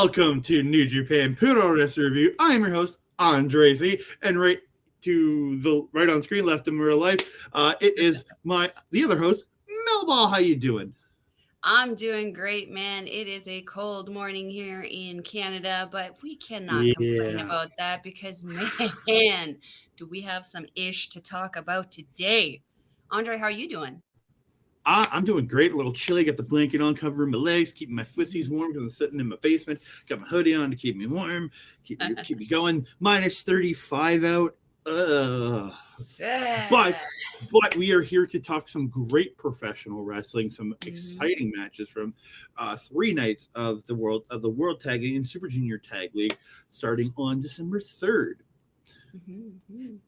Welcome to New Japan Puroresu Review. I'm your host, Andre Z, and right on screen, left in real life, it is the other host, Melball. How you doing? I'm doing great, man. It is a cold morning here in Canada, but we cannot complain about that because, man, do we have some ish to talk about today. Andre, how are you doing? I'm doing great. A little chilly. Got the blanket on, covering my legs, keeping my footsies warm because I'm sitting in my basement. Got my hoodie on to keep me warm, keep me going. Minus 35 out. But we are here to talk some great professional wrestling, some exciting matches from 3 nights of the World Tag League and Super Junior Tag League, starting on December 3rd.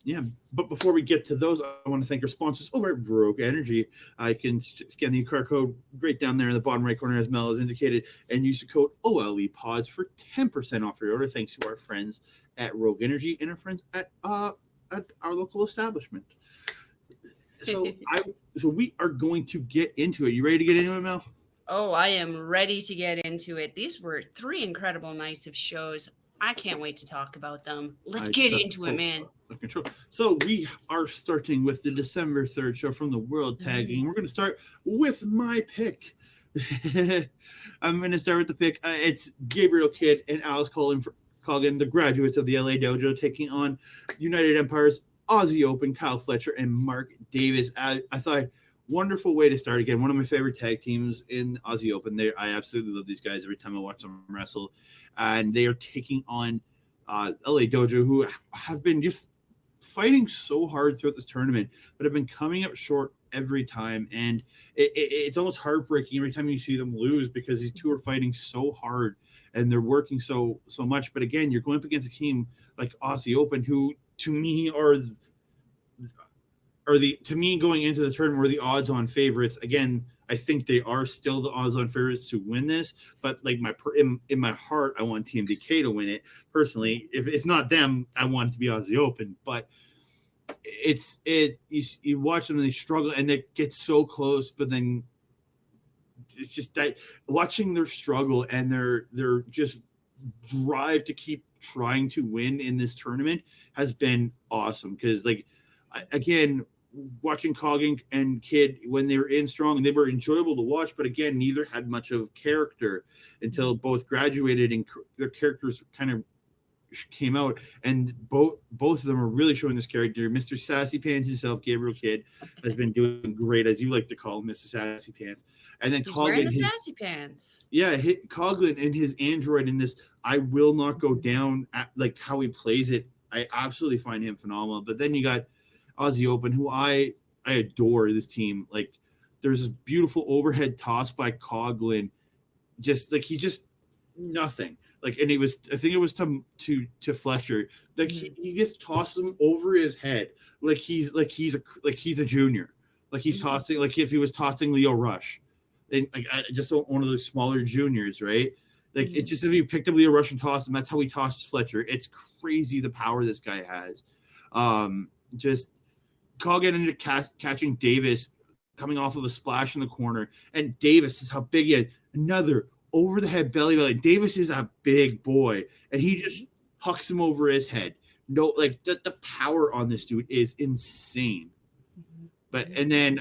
Yeah, but before we get to those, I want to thank our sponsors over at Rogue Energy. I can scan the QR code right down there in the bottom right corner, as Mel has indicated, and use the code OLEPODS for 10% off your order. Thanks to our friends at Rogue Energy and our friends at our local establishment. So we are going to get into it. You ready to get into it, Mel? Oh, I am ready to get into it. These were 3 incredible nights of shows. I can't wait to talk about them. Let's get into it, man. So we are starting with the December 3rd show from the World Tag League. We're going to start with my pick. I'm going to start with the pick. It's Gabriel Kidd and Alice Coughlin, the graduates of the LA Dojo, taking on United Empire's Aussie Open, Kyle Fletcher and Mark Davis. I thought, wonderful way to start. Again, one of my favorite tag teams in Aussie Open. I absolutely love these guys every time I watch them wrestle. And they are taking on LA Dojo, who have been just fighting so hard throughout this tournament, but have been coming up short every time. And it's almost heartbreaking every time you see them lose, because these two are fighting so hard and they're working so much. But again, you're going up against a team like Aussie Open, who to me going into the tournament were the odds-on favorites. Again, I think they are still the odds-on favorites to win this, but like in my heart, I want Team DK to win it. Personally, if not them, I want it to be Aussie Open. But you watch them and they struggle and they get so close, but then it's just that watching their struggle and their just drive to keep trying to win in this tournament has been awesome. Because again, watching Coughlin and Kidd when they were in strong, they were enjoyable to watch, but again, neither had much of character until both graduated and their characters kind of came out, and both of them are really showing this character. Mr. Sassy Pants himself, Gabriel Kidd, has been doing great, as you like to call him, Mr. Sassy Pants. And then He's wearing the sassy pants. Yeah, Coughlin and his android in this I Will Not Go Down, like how he plays it, I absolutely find him phenomenal. But then you got Aussie Open, who I adore this team. Like, there's this beautiful overhead toss by Coughlin, he just nothing. Like, and I think it was to Fletcher. Like he just tosses him over his head, like he's a junior, like he's tossing, like if he was tossing Leo Rush, and just one of those smaller juniors, right? Like it's just, if you picked up Leo Rush and tossed him, that's how he tosses Fletcher. It's crazy the power this guy has. Just Coughlin ended up catching Davis coming off of a splash in the corner, and Davis is how big he is. Another over the head belly. Davis is a big boy, and he just hucks him over his head. No, like the power on this dude is insane. But in the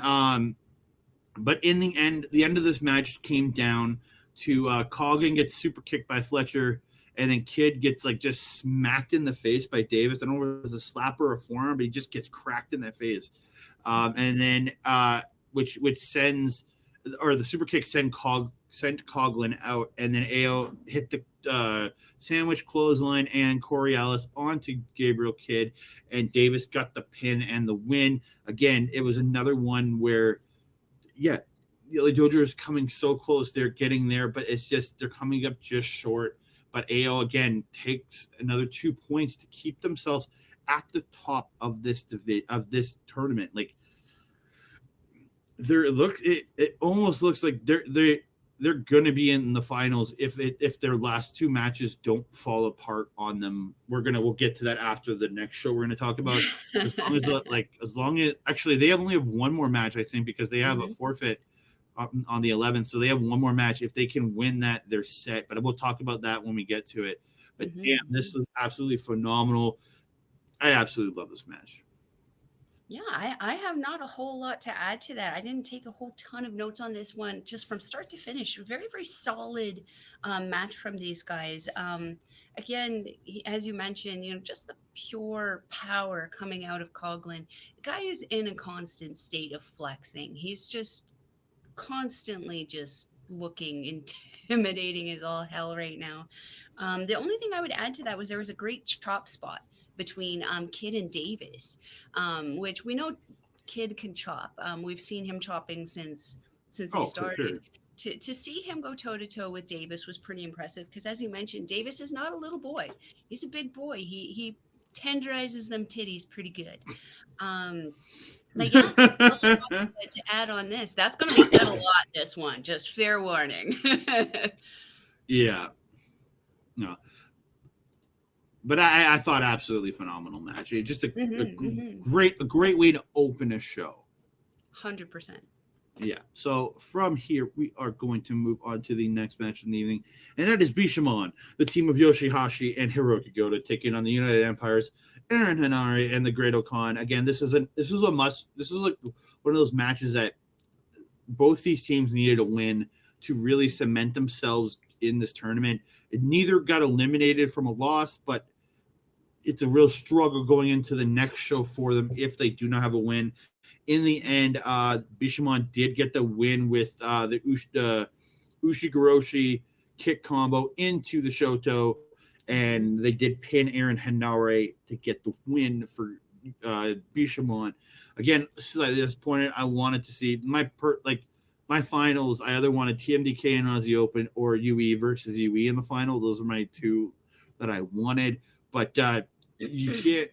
end of this match came down to Coughlin gets super kicked by Fletcher, and then Kidd gets just smacked in the face by Davis. I don't know if it was a slap or a forearm, but he just gets cracked in the face. And then which sends, or the super kick sent Coughlin out, and then AO hit the sandwich clothesline and Coriolis onto Gabriel Kidd, and Davis got the pin and the win. Again, it was another one where, the LA Dojo is coming so close. They're getting there, but it's just they're coming up just short. But AO again takes another 2 points to keep themselves at the top of this tournament. Like, it almost looks like they're going to be in the finals if their last 2 matches don't fall apart on them. We'll get to that after the next show we're going to talk about. As long as actually they only have one more match, I think, because they have a forfeit on the 11th, so they have one more match. If they can win that, they're set. But we'll talk about that when we get to it. But damn, this was absolutely phenomenal. I absolutely love this match. Yeah, I have not a whole lot to add to that. I didn't take a whole ton of notes on this one, just from start to finish. Very, very solid match from these guys. Again, as you mentioned, just the pure power coming out of Coughlin. The guy is in a constant state of flexing. He's just constantly just looking intimidating as all hell right now. The only thing I would add to that was there was a great chop spot between Kid and Davis, which we know Kid can chop. We've seen him chopping since he started. Sure. To see him go toe to toe with Davis was pretty impressive because, as you mentioned, Davis is not a little boy; he's a big boy. He tenderizes them titties pretty good. But yeah, to add on this, that's going to be said a lot. This one, just fair warning. Yeah, no. But I thought absolutely phenomenal match. Just a great way to open a show. 100%. Yeah. So from here, we are going to move on to the next match in the evening, and that is Bishamon, the team of Yoshi-Hashi and Hirooki Goto taking on the United Empires, Aaron Henare and the Great Okan. Again, this was a must. This is like one of those matches that both these teams needed to win to really cement themselves in this tournament. Neither got eliminated from a loss, but it's a real struggle going into the next show for them if they do not have a win. In the end, Bishamon did get the win with the Ushigoroshi kick combo into the Shoto, and they did pin Aaron Henare to get the win for Bishamon. Again, slightly disappointed. I wanted to see my finals. I either wanted TMDK and Aussie Open or UE versus UE in the final. Those are my two that I wanted, but you can't,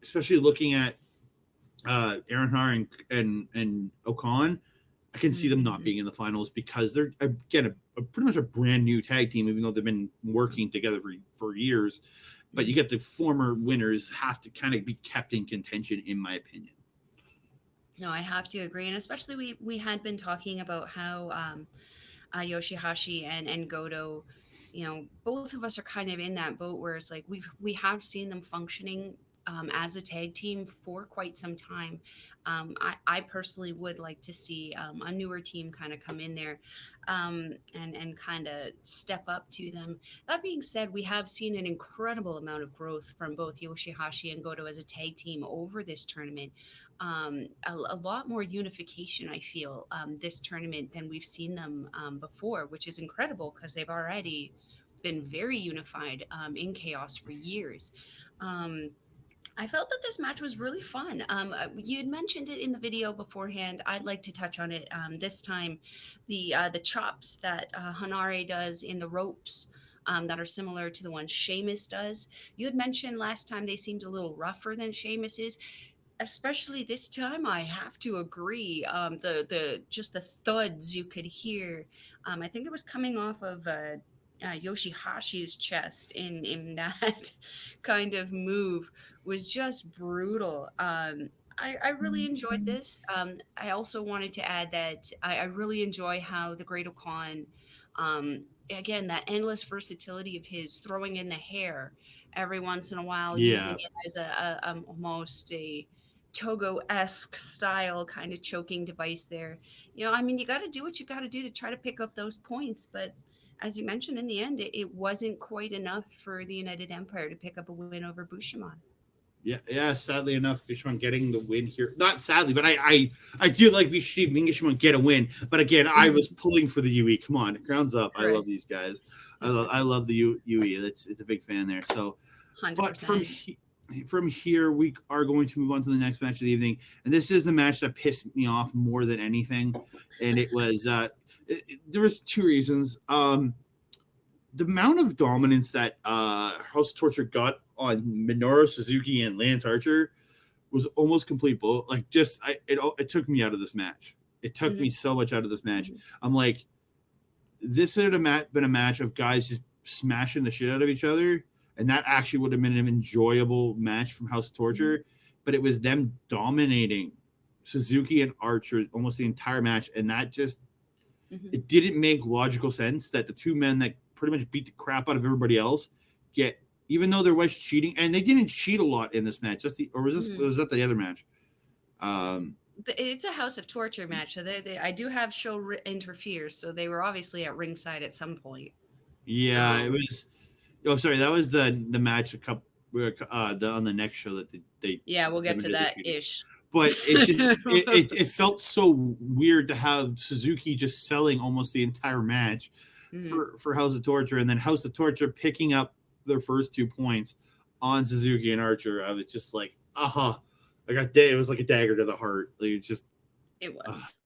especially looking at Aaron Har and Okan, I can see them not being in the finals because they're, again, pretty much a brand new tag team, even though they've been working together for years. But you get the former winners have to kind of be kept in contention, in my opinion. No, I have to agree. And especially we had been talking about how Yoshi-Hashi and Goto, both of us are kind of in that boat where it's like we have seen them functioning as a tag team for quite some time. I personally would like to see a newer team kind of come in there and kind of step up to them. That being said, we have seen an incredible amount of growth from both Yoshi-Hashi and Goto as a tag team over this tournament. A lot more unification, I feel, this tournament than we've seen them before, which is incredible because they've already been very unified in Chaos for years. I felt that this match was really fun. You had mentioned it in the video beforehand. I'd like to touch on it this time. The chops that Henare does in the ropes that are similar to the ones Sheamus does. You had mentioned last time they seemed a little rougher than Sheamus's. Especially this time, I have to agree. The just the thuds you could hear. I think it was coming off of Yoshi-Hashi's chest in that kind of move was just brutal. I really enjoyed this. I also wanted to add that I really enjoy how the Great Okan, again, that endless versatility of his throwing in the hair every once in a while, using it as almost a Togo-esque style kind of choking device there. You got to do what you got to do to try to pick up those points. But as you mentioned, in the end, it wasn't quite enough for the United Empire to pick up a win over Bishamon. Yeah. Sadly enough, Bishamon getting the win here. Not sadly, but I do like Bishamon get a win. But again, I was pulling for the UE. Come on, grounds up. Right. I love these guys. I love the UE. It's a big fan there. So, 100%. But from here, we are going to move on to the next match of the evening. And this is the match that pissed me off more than anything. And it was, there was two reasons. The amount of dominance that House of Torture got on Minoru, Suzuki, and Lance Archer was almost complete bull. Like, it took me out of this match. It took me so much out of this match. I'm like, this would have been a match of guys just smashing the shit out of each other. And that actually would have been an enjoyable match from House of Torture, but it was them dominating Suzuki and Archer almost the entire match, and that just it didn't make logical sense that the two men that pretty much beat the crap out of everybody else get, even though there was cheating, and they didn't cheat a lot in this match. Was that the other match? It's a House of Torture match, so I do have show interferes, so they were obviously at ringside at some point. Yeah, it was. Oh, sorry, that was the match on the next show that they. Yeah, we'll get to that ish. But it felt so weird to have Suzuki just selling almost the entire match for House of Torture, and then House of Torture picking up their first 2 points on Suzuki and Archer. I was just like, it was like a dagger to the heart. Like, it was.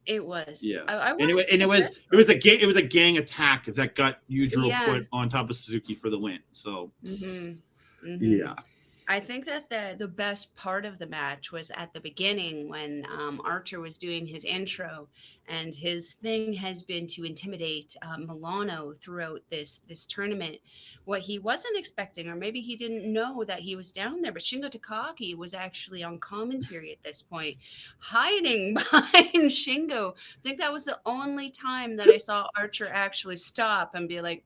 It was. Yeah. It was a gang attack that got Yujiro put on top of Suzuki for the win. So yeah. I think that the best part of the match was at the beginning when Archer was doing his intro, and his thing has been to intimidate Milano throughout this tournament. What he wasn't expecting, or maybe he didn't know that he was down there, but Shingo Takagi was actually on commentary at this point, hiding behind Shingo. I think that was the only time that I saw Archer actually stop and be like,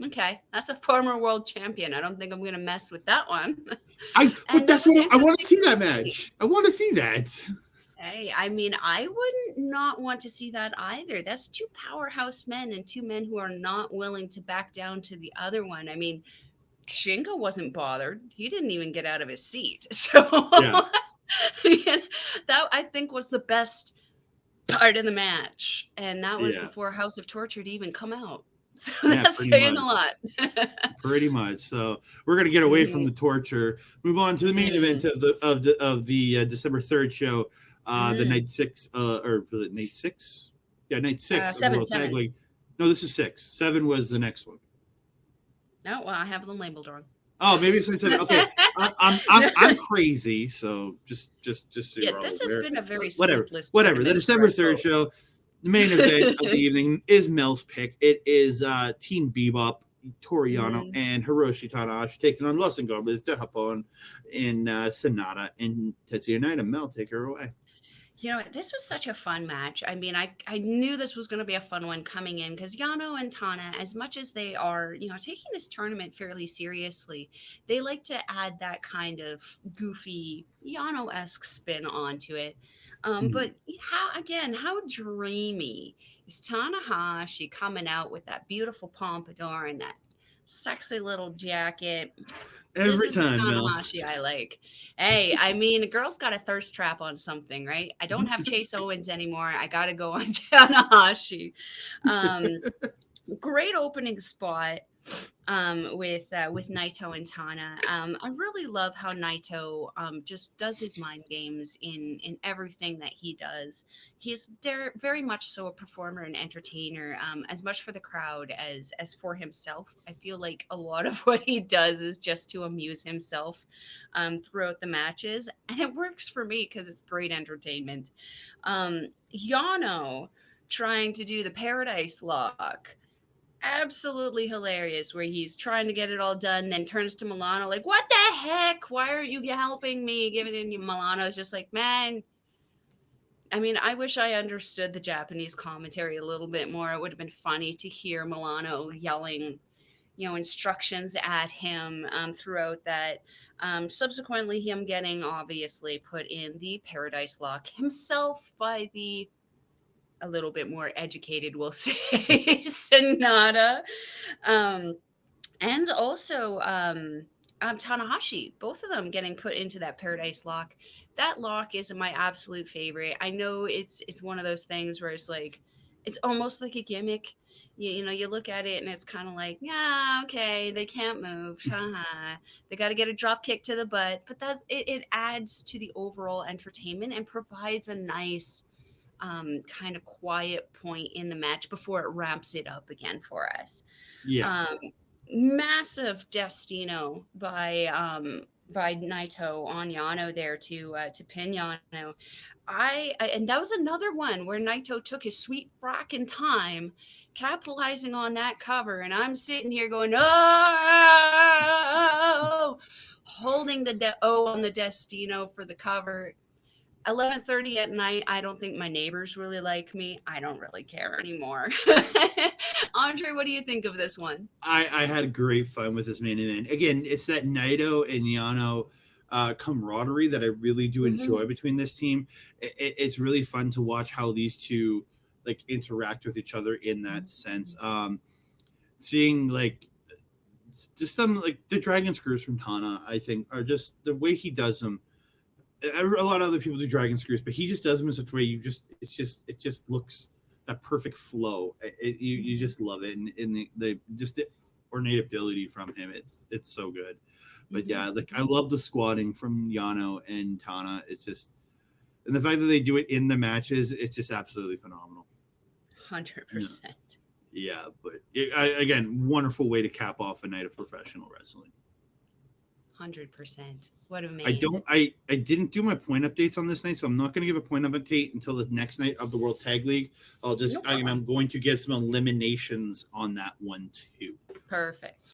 okay, that's a former world champion. I don't think I'm going to mess with that one. But that's what I want to see that match. I want to see that. Hey, I mean, I wouldn't not want to see that either. That's two powerhouse men and two men who are not willing to back down to the other one. I mean, Shingo wasn't bothered. He didn't even get out of his seat. So that I think was the best part of the match. And that was before House of Torture to even come out. So that's saying a lot. Pretty much. So we're gonna get away from the torture, move on to the main event of the December 3rd show, the night 6, or was it night 6? Yeah, night 6 of World Tag League. No, this is 6. 7 was the next one. Oh well, I have them labeled wrong. Oh, maybe it's 7. Okay, I'm crazy. So just so yeah, this has been a very whatever. The December 3rd show. The main event of the evening is Mel's pick. It is Team Bebop, Toru Yano, and Hiroshi Tanahashi taking on Los Ingobernables de Japón in Sanada and Tetsuya Naito. Mel, take her away. You know, this was such a fun match. I mean, I knew this was going to be a fun one coming in because Yano and Tana, as much as they are, taking this tournament fairly seriously, they like to add that kind of goofy Yano-esque spin onto it. But how dreamy is Tanahashi coming out with that beautiful pompadour and that sexy little jacket? Every time, Tanahashi, I like. Hey, I mean, a girl's got a thirst trap on something, right? I don't have Chase Owens anymore. I got to go on Tanahashi. Great opening spot with Naito and Tana. I really love how Naito just does his mind games in everything that he does. He's very much so a performer and entertainer, as much for the crowd as for himself. I feel like a lot of what he does is just to amuse himself throughout the matches, and it works for me because it's great entertainment. Yano trying to do the Paradise Lock. Absolutely hilarious, where he's trying to get it all done, then turns to Milano like, what the heck? Why aren't you helping me? Give it in. Milano's just like, man. I mean, I wish I understood the Japanese commentary a little bit more. It would have been funny to hear Milano yelling, instructions at him throughout that. Subsequently, him getting obviously put in the Paradise Lock himself by the a little bit more educated, we'll say, Sanada. And also Tanahashi, both of them getting put into that Paradise Lock. That lock is my absolute favorite. I know it's one of those things where it's like, it's almost like a gimmick. You look at it and it's kind of like, yeah, okay, they can't move. They got to get a drop kick to the butt. But it adds to the overall entertainment and provides a nice kind of quiet point in the match before it ramps it up again for us. Yeah. Massive Destino by Naito on Yano there to pin Yano. And that was another one where Naito took his sweet frackin' time capitalizing on that cover, and I'm sitting here going, oh, holding the O on the Destino for the cover. 11:30 at night. I don't think my neighbors really like me. I don't really care anymore. Andre, what do you think of this one? I had great fun with this main event. Again, it's that Naito and Yano camaraderie that I really do enjoy between this team. It's really fun to watch how these two like interact with each other in that sense. Seeing like just some like the dragon screws from Tana, I think, are just the way he does them. A lot of other people do dragon screws, but he just does them in such a way it just looks that perfect flow. You just love it, and the just the ornate ability from him. It's so good. But yeah, like I love the squatting from Yano and Tana. It's just, and the fact that they do it in the matches, it's just absolutely phenomenal. 100%. Yeah, but again, wonderful way to cap off a night of professional wrestling. 100%. What a man. I didn't do my point updates on this night, so I'm not going to give a point update until the next night of the World Tag League. I'm going to give some eliminations on that one too. Perfect.